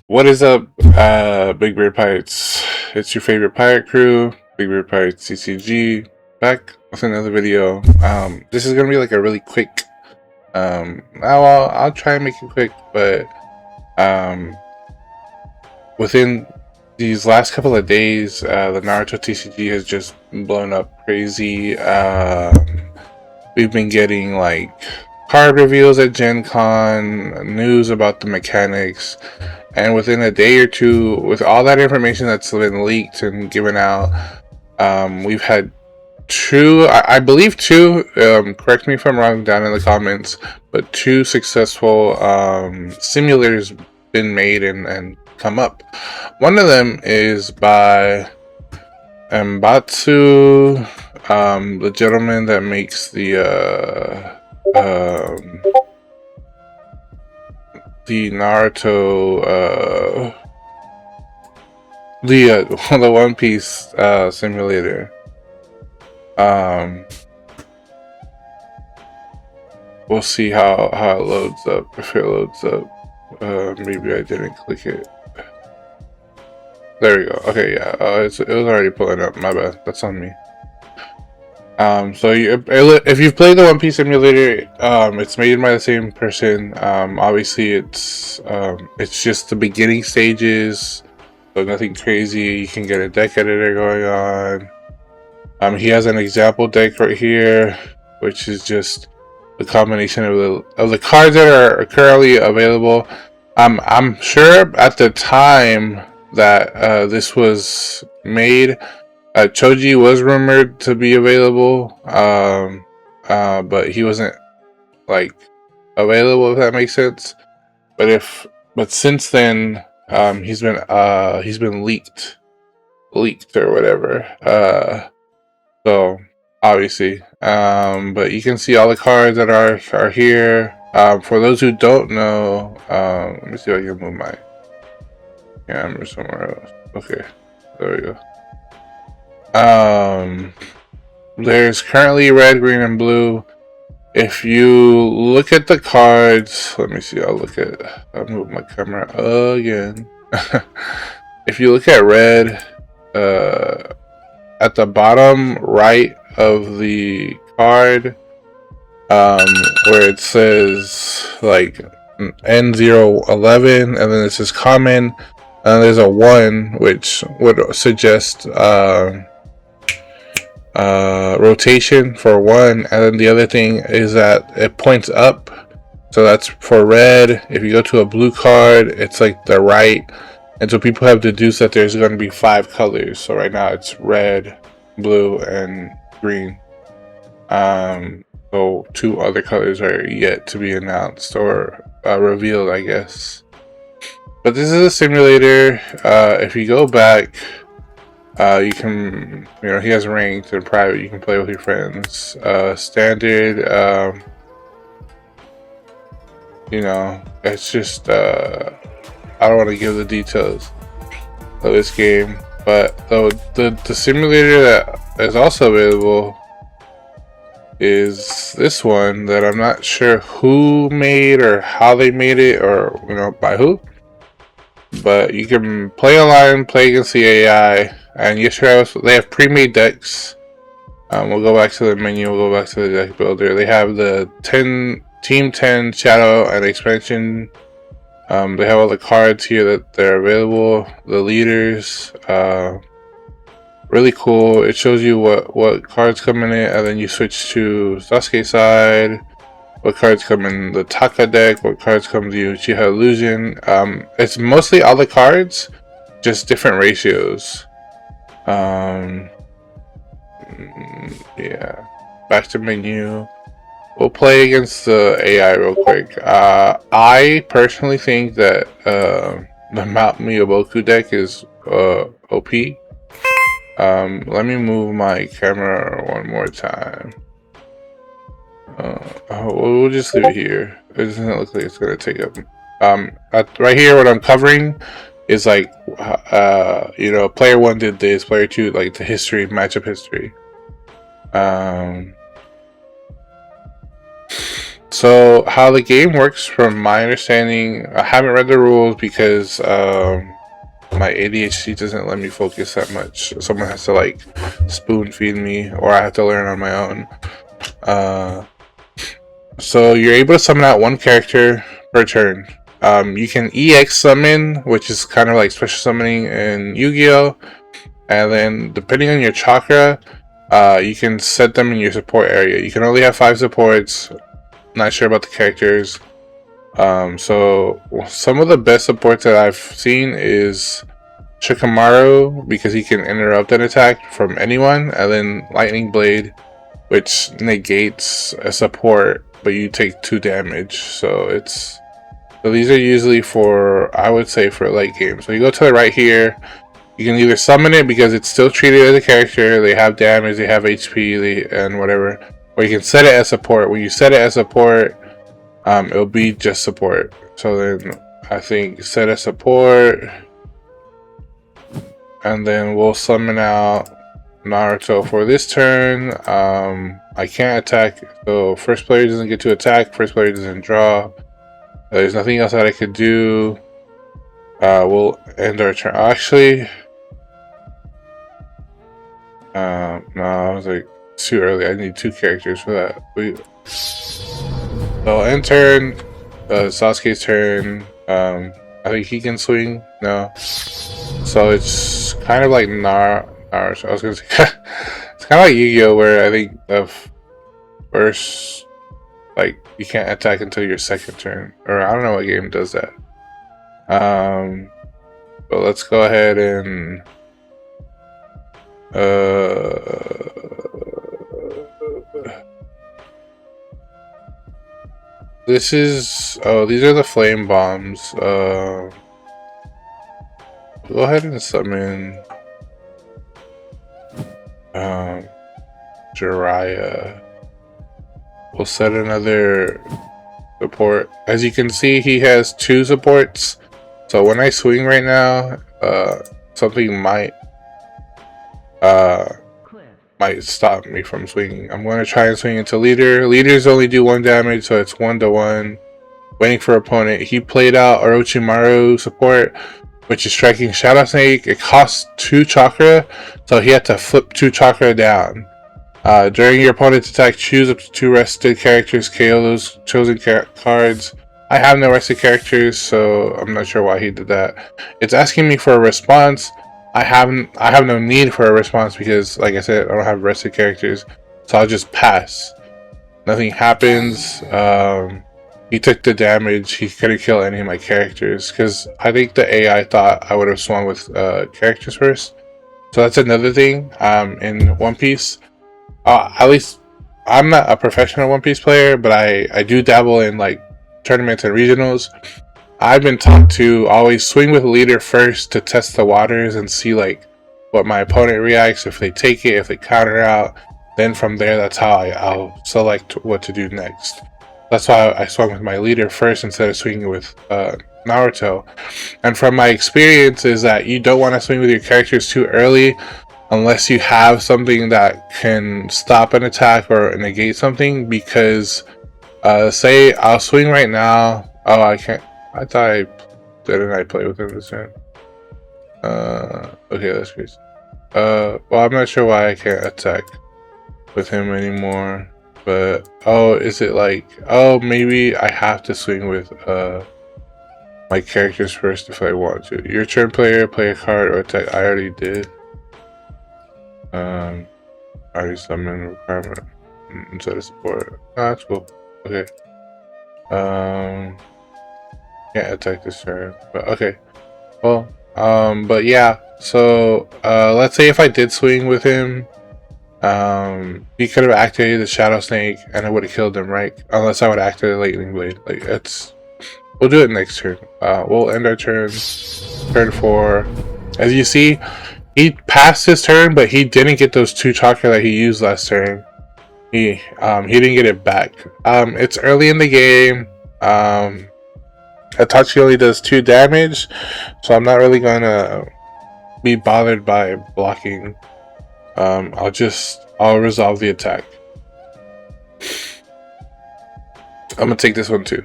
What is up, Big Beard Pirates? It's your favorite pirate crew, Big Beard Pirates CCG, back with another video. This is gonna be like a really quick. I'll try and make it quick, but within these last couple of days, the Naruto TCG has just blown up crazy. We've been getting like card reveals at Gen Con, news about the mechanics. And within a day or two, with all that information that's been leaked and given out, we've had I believe two, correct me if I'm wrong down in the comments, but two successful simulators been made and come up. One of them is by Mbatsu, the gentleman that makes the Naruto, the One Piece simulator. We'll see how it loads up. If it loads up, maybe I didn't click it. There we go. Okay, yeah, it was already pulling up. My bad. That's on me. So if you've played the One Piece simulator, it's made by the same person. Obviously, it's just the beginning stages, so nothing crazy. You can get a deck editor going on. He has an example deck right here, which is just the combination of the cards that are currently available. I'm sure at the time that this was made, Choji was rumored to be available, but he wasn't like available, if that makes sense. But since then, he's been leaked or whatever. So obviously, but you can see all the cards that are here. For those who don't know, let me see if I can move my camera somewhere else. Okay, there we go. There's currently red, green, and blue. If you look at the cards, let me see. I'll move my camera again. If you look at red, at the bottom right of the card, where it says like N011, and then it says common, and there's a 1, which would suggest rotation for 1, and then the other thing is that it points up, so that's for red. If you go to a blue card, it's like the right, and so people have deduced that there's going to be 5 colors. So right now it's red, blue, and green. So 2 other colors are yet to be announced or revealed, I guess. But this is a simulator. If you go back, you can, he has ranked and private. You can play with your friends. Standard, it's just, I don't want to give the details of this game, but the simulator that is also available is this one that I'm not sure who made or how they made it, or by who. But you can play online, play against the AI, and they have pre-made decks. We'll go back to the menu. We'll go back to the deck builder. They have the Team 10 Shadow and expansion. They have all the cards here that they're available. The leaders, really cool. It shows you what cards come in it, and then you switch to Sasuke side. What cards come in the Taka deck? What cards come to Uchiha Illusion? It's mostly all the cards, just different ratios. Yeah. Back to menu. We'll play against the AI real quick. I personally think that the Mount Miyaboku deck is OP. Let me move my camera one more time. We'll just leave it here. It doesn't look like it's gonna take up. Right here, what I'm covering is like, player 1 did this, player 2, like the history, matchup history. So how the game works, from my understanding, I haven't read the rules because my ADHD doesn't let me focus that much. Someone has to like spoon feed me, or I have to learn on my own. So you're able to summon out one character per turn. You can EX summon, which is kind of like special summoning in Yu-Gi-Oh! And then depending on your chakra, you can set them in your support area. You can only have 5 supports. Not sure about the characters. So some of the best supports that I've seen is Shikamaru, because he can interrupt an attack from anyone, and then Lightning Blade, which negates a support, but you take 2 damage. So these are usually for, I would say, for late game. So you go to the right here. You can either summon it because it's still treated as a character. They have damage, they have HP, and whatever. Or you can set it as support. When you set it as support, it'll be just support. So then I think set as support, and then we'll summon out Naruto for this turn. I can't attack, so first player doesn't get to attack. First player doesn't draw. There's nothing else that I could do. We'll end our turn. Actually, no, I was like too early. I need 2 characters for that. So end turn. Sasuke's turn. I think he can swing. No. So it's kind of like Naruto. I was gonna say it's kind of like Yu-Gi-Oh, where I think the first, like, you can't attack until your second turn, or I don't know what game does that. But let's go ahead and this is, oh, these are the flame bombs. Go ahead and summon Jiraiya. We'll set another support. As you can see, he has 2 supports. So when I swing right now, something might stop me from swinging. I'm going to try and swing into leader. Leaders only do 1 damage, so it's 1-1. Waiting for opponent. He played out Orochimaru support, which is striking Shadow Snake. It costs 2 chakra, so he had to flip 2 chakra down. During your opponent's attack, choose up to 2 rested characters, KO those chosen cards. I have no rested characters, so I'm not sure why he did that. It's asking me for a response. I have no need for a response because, like I said, I don't have rested characters, so I'll just pass. Nothing happens. He took the damage. He couldn't kill any of my characters because I think the AI thought I would have swung with characters first. So that's another thing in One Piece. At least I'm not a professional One Piece player, but I do dabble in like tournaments and regionals. I've been taught to always swing with leader first to test the waters and see like what my opponent reacts, if they take it, if they counter out. Then from there, that's how I'll select what to do next. That's why I swung with my leader first instead of swinging with Naruto. And from my experience is that you don't want to swing with your characters too early unless you have something that can stop an attack or negate something, because say I'll swing right now. Oh, I can't. I thought didn't I play with him this turn? Okay, that's crazy. Well, I'm not sure why I can't attack with him anymore. But oh, is it like, oh, maybe I have to swing with my characters first if I want to. Your turn, player, play a card or attack. I already did. I already summoned requirement instead of support. Oh, that's cool. Okay. Can't attack this turn, but okay. Well, but yeah. So let's say if I did swing with him, he could have activated the Shadow Snake and I would have killed him, right? Unless I would activate the Lightning Blade. Like, it's, we'll do it next turn. We'll end our turn. Turn 4. As you see, he passed his turn, but he didn't get those 2 chakra that he used last turn. He didn't get it back. It's early in the game. Itachi only does 2 damage, so I'm not really gonna be bothered by blocking. I'll resolve the attack. I'm gonna take this one too.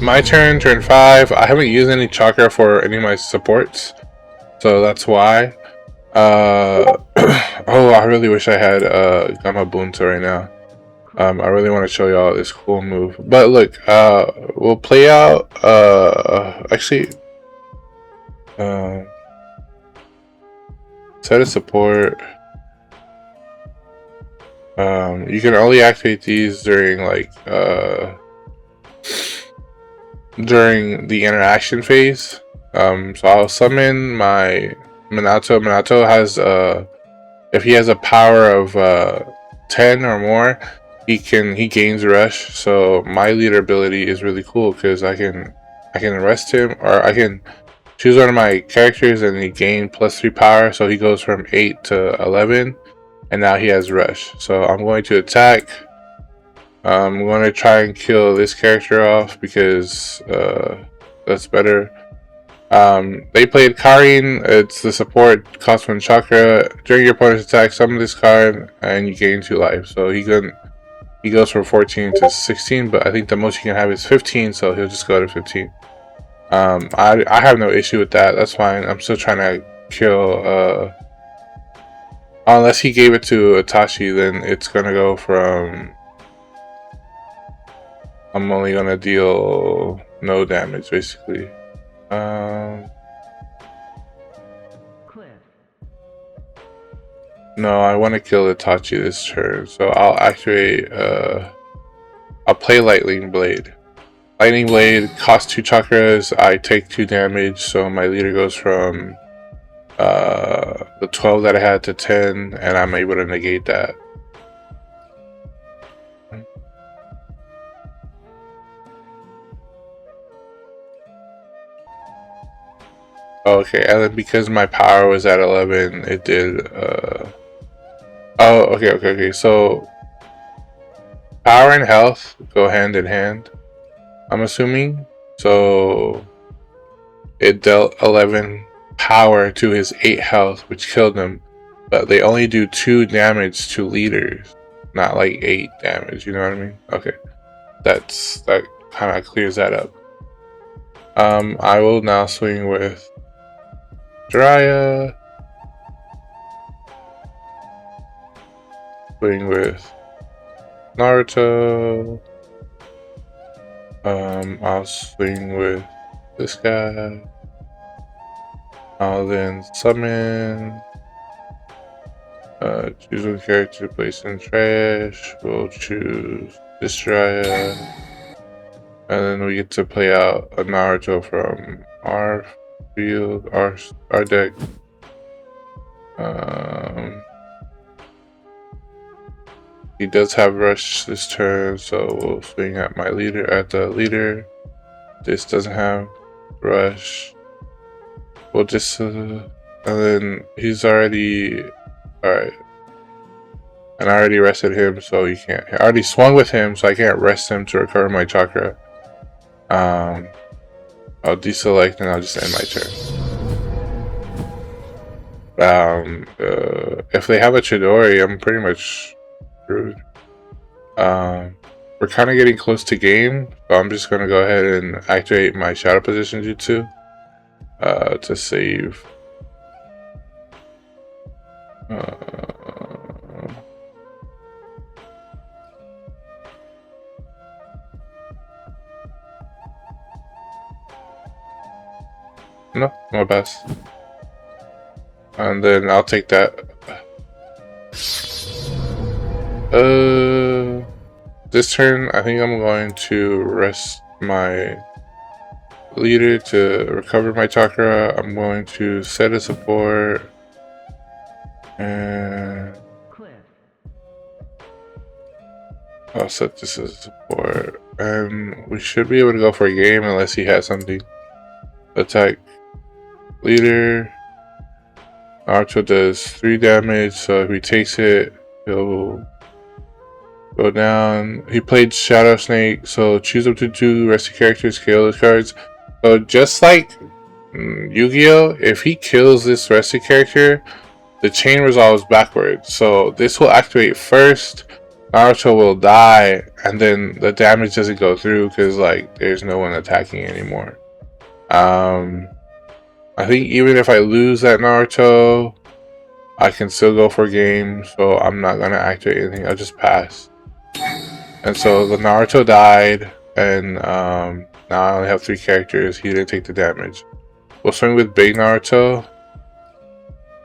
My turn, turn 5. I haven't used any chakra for any of my supports, so that's why. Oh, I really wish I had Gamma Bunta right now. I really want to show y'all this cool move. But look, we'll play out, actually, set a support. You can only activate these during, like, during the interaction phase. So I'll summon my Minato. Minato has, if he has a power of 10 or more, he gains rush. So my leader ability is really cool because I can arrest him, or I can choose one of my characters and he gain +3 power. So he goes from 8 to 11, and now he has rush. So I'm going to attack. I'm going to try and kill this character off because that's better. They played Karin. It's the support, cost 1 chakra. During your opponent's attack, summon this card and you gain 2 life. So he goes from 14 to 16, but I think the most you can have is 15, so he'll just go to 15. I have no issue with that. That's fine. I'm still trying to kill. Unless he gave it to Itachi, then it's gonna go from. I'm only gonna deal no damage, basically. No, I want to kill Itachi this turn, so I'll activate. I'll play Lightning Blade. Lightning Blade costs 2 chakras. I take 2 damage, so my leader goes from the 12 that I had to 10, and I'm able to negate that. Okay, and then because my power was at 11, it did. Oh, okay. So power and health go hand in hand, I'm assuming. So it dealt 11 power to his 8 health, which killed him. But they only do 2 damage to leaders, not like 8 damage. You know what I mean? Okay, that kind of clears that up. I will now swing with Jiraiya. Swing with Naruto. I'll swing with this guy. I'll then summon. Choose one character to place in trash. We'll choose this Jiraiya. And then we get to play out a Naruto from our field, our deck. He does have rush this turn, so we'll swing at my leader, at the leader. This doesn't have rush. We'll just and then he's already alright. And I already rested him, so you can't. I already swung with him, so I can't rest him to recover my chakra. I'll deselect and I'll just end my turn. If they have a Chidori, I'm pretty much screwed. We're kind of getting close to game, so I'm just gonna go ahead and activate my Shadow Position Jutsu to save. No, my best. And then I'll take that. This turn, I think I'm going to rest my leader to recover my chakra. I'm going to set a support. And I'll set this as support. And we should be able to go for a game unless he has something. Attack leader. Naruto does 3 damage, so if he takes it, he'll go down. He played Shadow Snake, so choose up to 2 rescue characters, kill those cards. So just like Yu-Gi-Oh!, if he kills this rescue character, the chain resolves backwards. So this will activate first. Naruto will die, and then the damage doesn't go through because like there's no one attacking anymore. I think even if I lose that Naruto, I can still go for game, so I'm not gonna activate anything. I'll just pass. And so the Naruto died, and now I only have 3 characters. He didn't take the damage. We'll swing with Big Naruto.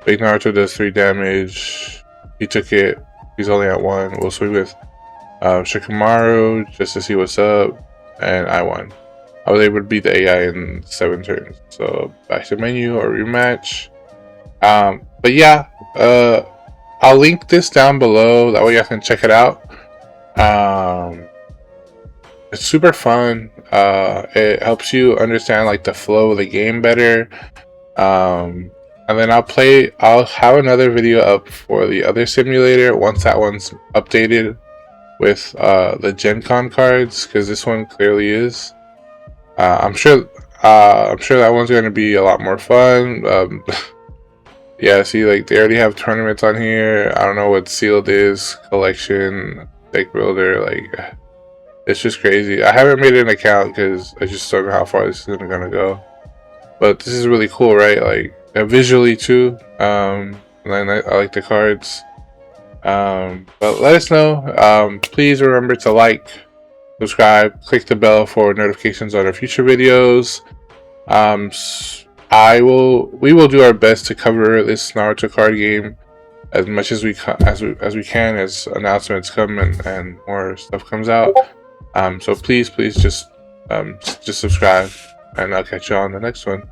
Big Naruto does 3 damage. He took it. He's only at 1. We'll swing with Shikamaru just to see what's up, and I won. I was able to beat the AI in 7 turns. So back to menu or rematch. But yeah, I'll link this down below. That way you can check it out. It's super fun. It helps you understand like the flow of the game better. And then I'll have another video up for the other simulator once that one's updated with the Gen Con cards, because this one clearly is. I'm sure that one's going to be a lot more fun. Yeah, see, like they already have tournaments on here. I don't know what sealed is, collection, deck builder, like it's just crazy. I haven't made an account because I just don't know how far this is gonna go. But this is really cool, right? Like visually too. And I like the cards. But let us know. Please remember to like, subscribe, click the bell for notifications on our future videos. We will do our best to cover this Naruto card game as much as we can as announcements come and more stuff comes out. So please just subscribe, and I'll catch you on the next one.